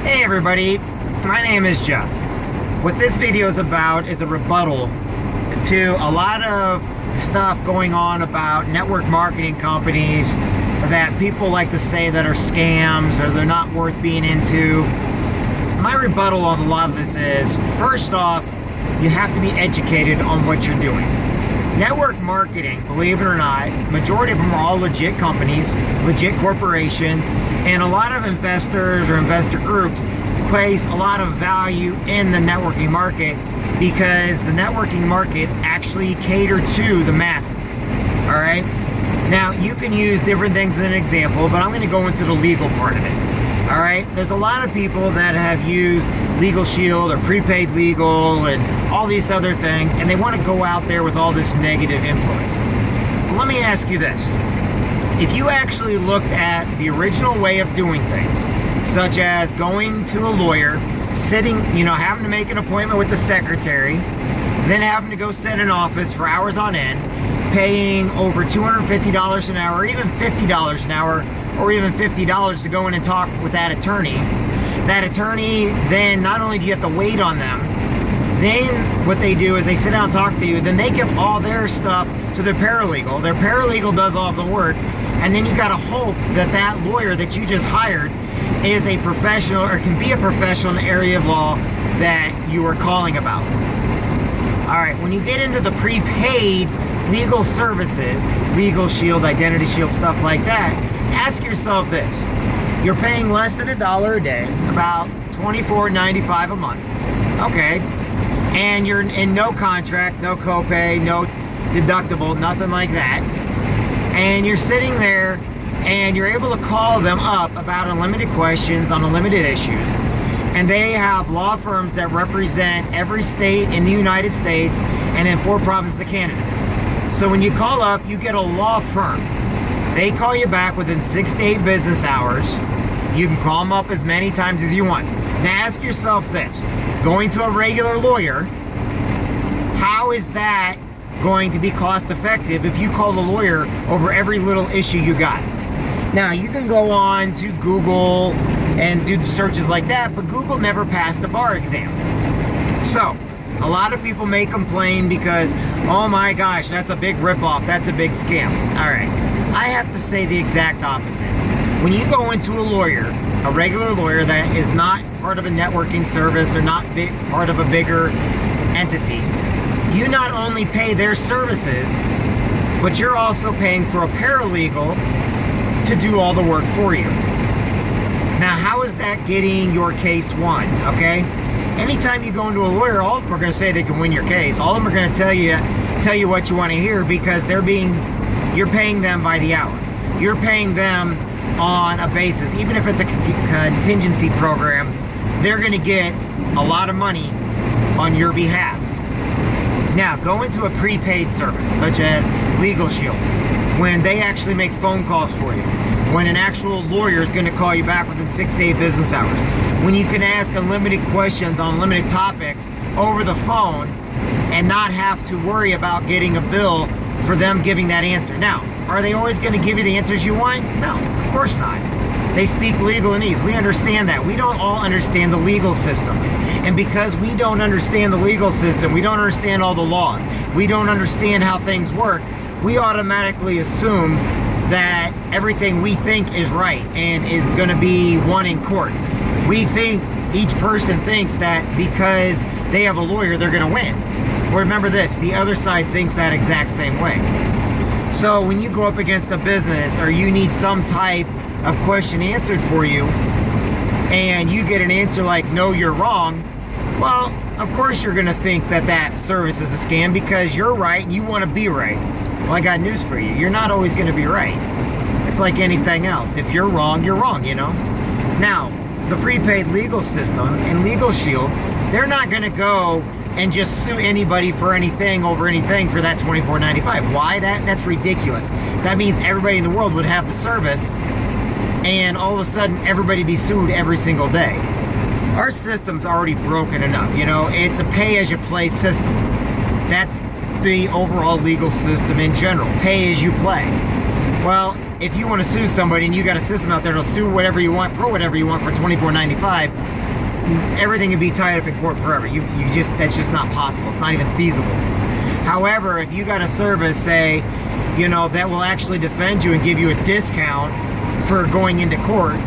Hey everybody, my name is Jeff. What this video is about is a rebuttal to a lot of stuff going on about network marketing companies that people like to say that are scams or they're not worth being into. My rebuttal on a lot of this is, first off, you have to be educated on what you're doing. Network marketing, believe it or not, majority of them are all legit companies, legit corporations, and a lot of investors or investor groups place a lot of value in the networking market because the networking markets actually cater to the masses. All right. Now, you can use different things as an example, but I'm going to go into the legal part of it. All right. There's a lot of people that have used Legal Shield or prepaid legal and all these other things, and they want to go out there with all this negative influence. Well, let me ask you this. If you actually looked at the original way of doing things, such as going to a lawyer, sitting, having to make an appointment with the secretary, then having to go sit in office for hours on end, paying over $250 an hour, or even $50 an hour, or even $50 to go in and talk with that attorney, then not only do you have to wait on them, then what they do is they sit down and talk to you, then they give all their stuff to their paralegal. Their paralegal does all of the work, and then you got to hope that that lawyer that you just hired is a professional or can be a professional in the area of law that you are calling about. All right, when you get into the prepaid legal services, Legal Shield, Identity Shield, stuff like that, ask yourself this. You're paying less than $1 a day, about $24.95 a month. Okay. And you're in no contract, no copay, no deductible, nothing like that. And you're sitting there and you're able to call them up about unlimited questions on unlimited issues. And they have law firms that represent every state in the United States and in 4 provinces of Canada. So when you call up, you get a law firm. They call you back within 6 to 8 business hours. You can call them up as many times as you want. Now ask yourself this. Going to a regular lawyer, how is that going to be cost effective if you call a lawyer over every little issue you got? Now, you can go on to Google and do searches like that, but Google never passed the bar exam. So, a lot of people may complain because, oh my gosh, that's a big ripoff, that's a big scam. All right, I have to say the exact opposite. When you go into a lawyer, a regular lawyer that is not part of a networking service or not part of a bigger entity, you not only pay their services, but you're also paying for a paralegal to do all the work for you. Now, how is that getting your case won? Okay? Anytime you go into a lawyer, all of them are going to say they can win your case. All of them are going to tell you what you want to hear because you're paying them by the hour. You're paying them on a basis. Even if it's a contingency program, they're going to get a lot of money on your behalf. Now, go into a prepaid service, such as Legal Shield, when they actually make phone calls for you, when an actual lawyer is going to call you back within 6 to 8 business hours, when you can ask unlimited questions on limited topics over the phone and not have to worry about getting a bill for them giving that answer. Now, are they always going to give you the answers you want? No, of course not. They speak legalese. We understand that. We don't all understand the legal system. And because we don't understand the legal system, we don't understand all the laws, we don't understand how things work, we automatically assume that everything we think is right and is going to be won in court. We think, each person thinks that because they have a lawyer, they're going to win. Well, remember this, the other side thinks that exact same way. So when you go up against a business or you need some type of question answered for you and you get an answer like, no, you're wrong, well, of course you're going to think that that service is a scam because you're right and you want to be right. Well, I got news for you. You're not always going to be right. It's like anything else. If you're wrong, Now, the prepaid legal system and Legal Shield, they're not going to go and just sue anybody for anything over anything for that $24.95. Why? That's ridiculous. That means everybody in the world would have the service and all of a sudden everybody be sued every single day. Our system's already broken enough, it's a pay-as-you-play system. That's the overall legal system in general, pay as you play. Well, if you want to sue somebody and you got a system out there that'll sue whatever you want for whatever you want for $24.95, everything can be tied up in court forever. That's just not possible. It's not even feasible. However, if you got a service, say, that will actually defend you and give you a discount for going into court,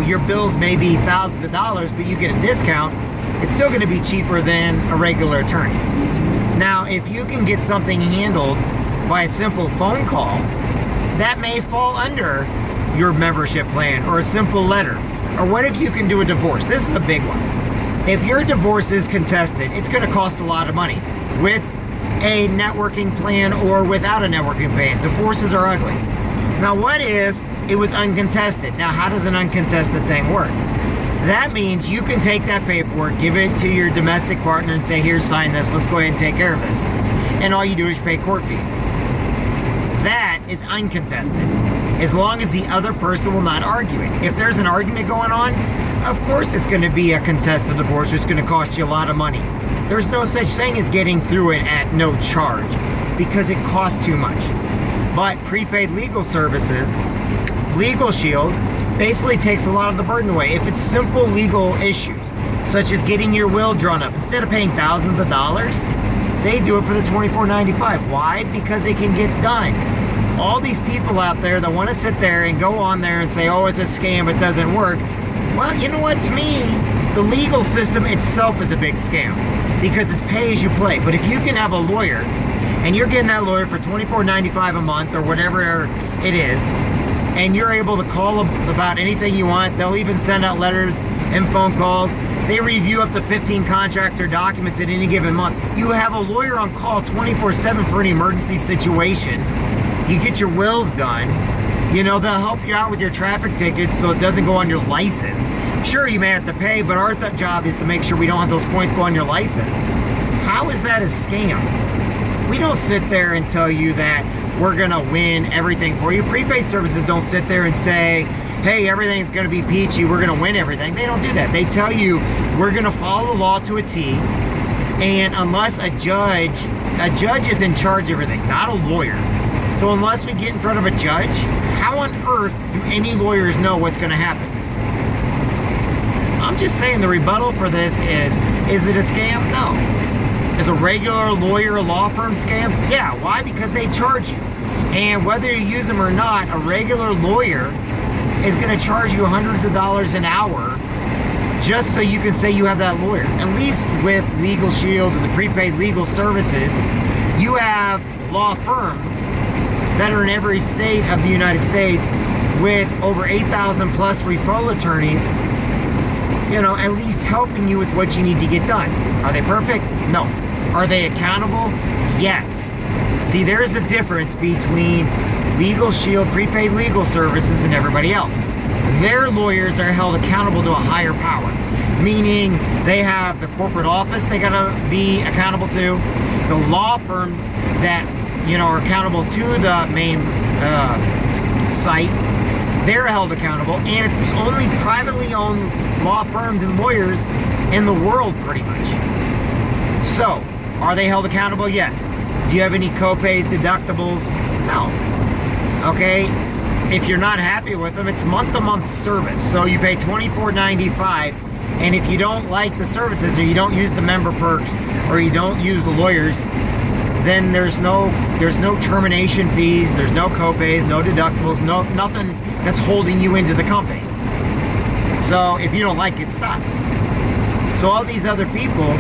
your bills may be thousands of dollars, but you get a discount, it's still going to be cheaper than a regular attorney. Now, if you can get something handled by a simple phone call, that may fall under your membership plan, or a simple letter. Or what if you can do a divorce? This is a big one. If your divorce is contested, it's going to cost a lot of money. With a networking plan or without a networking plan, divorces are ugly. Now, what if it was uncontested? Now, how does an uncontested thing work? That means you can take that paperwork, give it to your domestic partner and say, here, sign this, let's go ahead and take care of this. And all you do is pay court fees. That is uncontested, as long as the other person will not argue it. If there's an argument going on, of course it's going to be a contested divorce, which is going to cost you a lot of money. There's no such thing as getting through it at no charge, because it costs too much. But prepaid legal services, Legal Shield, basically takes a lot of the burden away. If it's simple legal issues, such as getting your will drawn up, instead of paying thousands of dollars, they do it for the $24.95. Why? Because it can get done. All these people out there that want to sit there and go on there and say, oh, it's a scam, it doesn't work. Well, you know what? To me, the legal system itself is a big scam, because it's pay as you play. But if you can have a lawyer, and you're getting that lawyer for $24.95 a month or whatever it is, and you're able to call them about anything you want, they'll even send out letters and phone calls. They review up to 15 contracts or documents at any given month. You have a lawyer on call 24/7 for any emergency situation. You get your wills done. They'll help you out with your traffic tickets so it doesn't go on your license. Sure, you may have to pay, but our job is to make sure we don't have those points go on your license. How is that a scam? We don't sit there and tell you that we're going to win everything for you. Prepaid services don't sit there and say, hey, everything's going to be peachy, we're going to win everything. They don't do that. They tell you, we're going to follow the law to a T, and unless a judge is in charge of everything, not a lawyer. So unless we get in front of a judge, how on earth do any lawyers know what's going to happen? I'm just saying the rebuttal for this is it a scam? No. Is a regular lawyer, law firm scams? Yeah. Why? Because they charge you. And whether you use them or not, a regular lawyer is going to charge you hundreds of dollars an hour just so you can say you have that lawyer. At least with Legal Shield and the prepaid legal services, you have law firms that are in every state of the United States with over 8,000 plus referral attorneys, at least helping you with what you need to get done. Are they perfect? No. Are they accountable? Yes. See, there's a difference between Legal Shield, prepaid legal services, and everybody else. Their lawyers are held accountable to a higher power, meaning they have the corporate office they gotta be accountable to, the law firms that are accountable to the main site, they're held accountable, and it's the only privately owned law firms and lawyers in the world, pretty much. So, are they held accountable? Yes. Do you have any co-pays, deductibles? No. Okay, if you're not happy with them, it's month-to-month service, so you pay $24.95, and if you don't like the services, or you don't use the member perks, or you don't use the lawyers, then there's no termination fees, there's no co-pays, no deductibles, nothing that's holding you into the company. So if you don't like it, stop. So all these other people,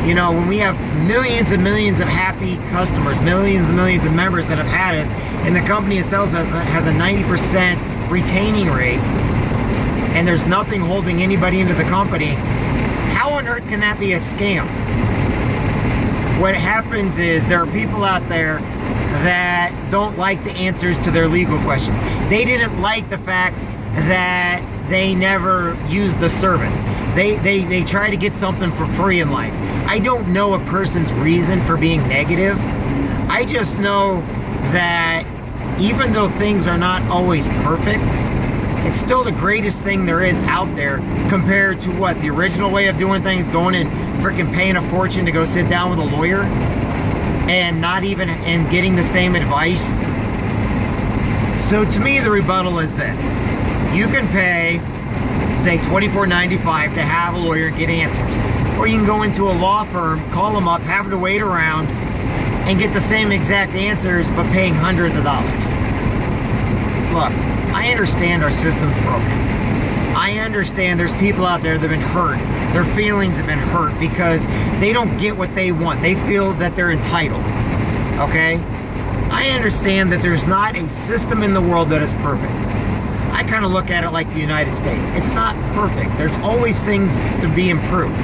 when we have millions and millions of happy customers, millions and millions of members that have had us, and the company itself has a 90% retaining rate, and there's nothing holding anybody into the company, how on earth can that be a scam? What happens is there are people out there that don't like the answers to their legal questions. They didn't like the fact that they never used the service. They try to get something for free in life. I don't know a person's reason for being negative. I just know that even though things are not always perfect, it's still the greatest thing there is out there compared to what? The original way of doing things, going and freaking paying a fortune to go sit down with a lawyer and not even, and getting the same advice. So to me, the rebuttal is this. You can pay, say, $24.95 to have a lawyer and get answers. Or you can go into a law firm, call them up, have to wait around, and get the same exact answers, but paying hundreds of dollars. Look, I understand our system's broken. I understand there's people out there that have been hurt. Their feelings have been hurt because they don't get what they want. They feel that they're entitled. Okay? I understand that there's not a system in the world that is perfect. I kind of look at it like the United States. It's not perfect. There's always things to be improved.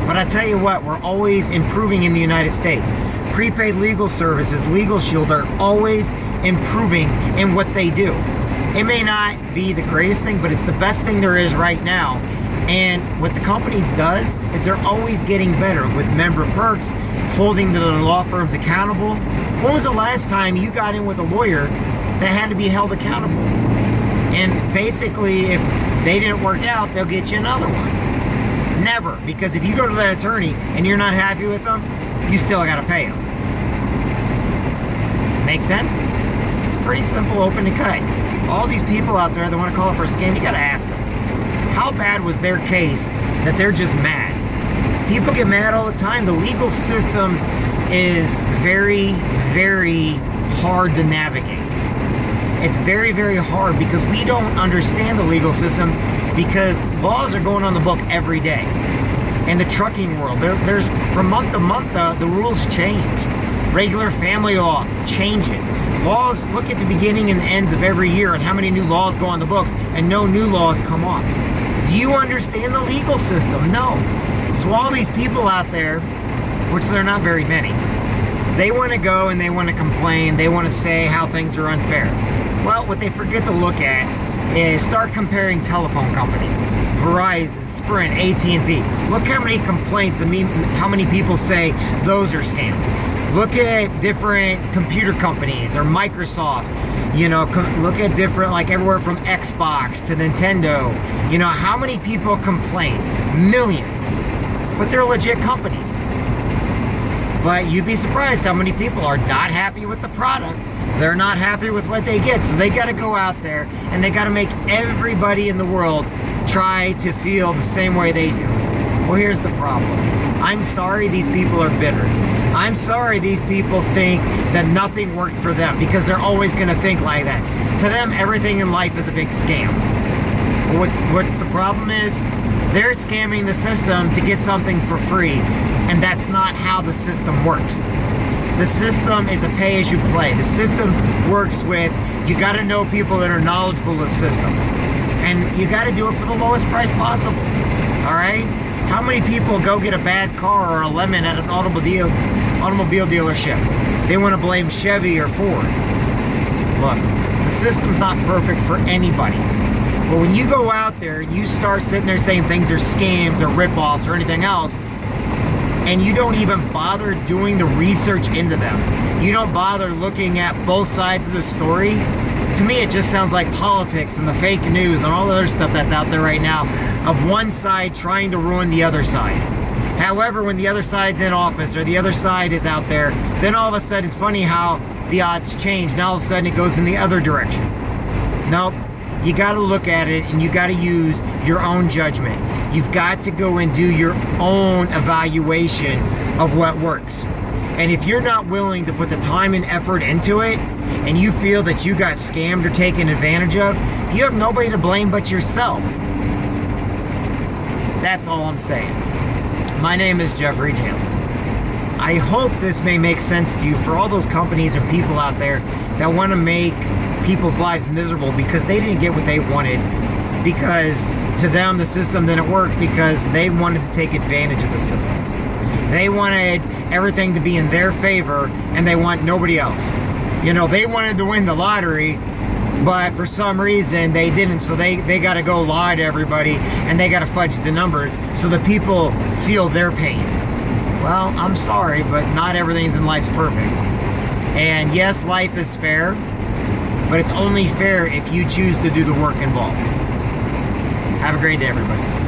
But I tell you what, we're always improving in the United States. Prepaid legal services, Legal Shield are always improving in what they do. It may not be the greatest thing, but it's the best thing there is right now. And what the companies does is they're always getting better with member perks, holding the law firms accountable. When was the last time you got in with a lawyer that had to be held accountable? And basically, if they didn't work out, they'll get you another one. Never, because if you go to that attorney and you're not happy with them, you still got to pay them. Make sense? It's pretty simple, open and cut. All these people out there that want to call it for a scam, you got to ask them, how bad was their case that they're just mad? People get mad all the time. The legal system is very, very hard to navigate. It's very, very hard because we don't understand the legal system because laws are going on the book every day. In the trucking world, there's from month to month, the rules change. Regular family law changes. Laws, look at the beginning and the ends of every year and how many new laws go on the books and no new laws come off. Do you understand the legal system? No. So all these people out there, which they're not very many, they want to go and they want to complain. They want to say how things are unfair. Well, what they forget to look at is start comparing telephone companies. Verizon, Sprint, AT&T. Look how many complaints, how many people say those are scams. Look at different computer companies or Microsoft, you know, look at different, like everywhere from Xbox to Nintendo. You know, how many people complain? Millions. But they're legit companies. But you'd be surprised how many people are not happy with the product. They're not happy with what they get. So they got to go out there and they got to make everybody in the world try to feel the same way they do. Well, here's the problem. I'm sorry these people are bitter. I'm sorry these people think that nothing worked for them because they're always going to think like that. To them, everything in life is a big scam. But what's the problem is they're scamming the system to get something for free, and that's not how the system works. The system is a pay-as-you-play. The system works with, you got to know people that are knowledgeable of the system. And you got to do it for the lowest price possible. All right? How many people go get a bad car or a lemon at an automobile dealership? They want to blame Chevy or Ford. Look, the system's not perfect for anybody. But when you go out there and you start sitting there saying things are scams or ripoffs or anything else, and you don't even bother doing the research into them, you don't bother looking at both sides of the story, to me it just sounds like politics and the fake news and all the other stuff that's out there right now of one side trying to ruin the other side. However, when the other side's in office or the other side is out there, then all of a sudden it's funny how the odds change. Now all of a sudden it goes in the other direction. Nope. You got to look at it and you got to use your own judgment. You've got to go and do your own evaluation of what works. And if you're not willing to put the time and effort into it, and you feel that you got scammed or taken advantage of, you have nobody to blame but yourself. That's all I'm saying. My name is Jeffrey Jansen. I hope this may make sense to you for all those companies and people out there that want to make people's lives miserable because they didn't get what they wanted, because to them the system didn't work because they wanted to take advantage of the system. They wanted everything to be in their favor and they want nobody else. You know, they wanted to win the lottery, but for some reason they didn't, so they got to go lie to everybody and they got to fudge the numbers so the people feel their pain. Well, I'm sorry, but not everything in life's perfect. And yes, life is fair, but it's only fair if you choose to do the work involved. Have a great day, everybody.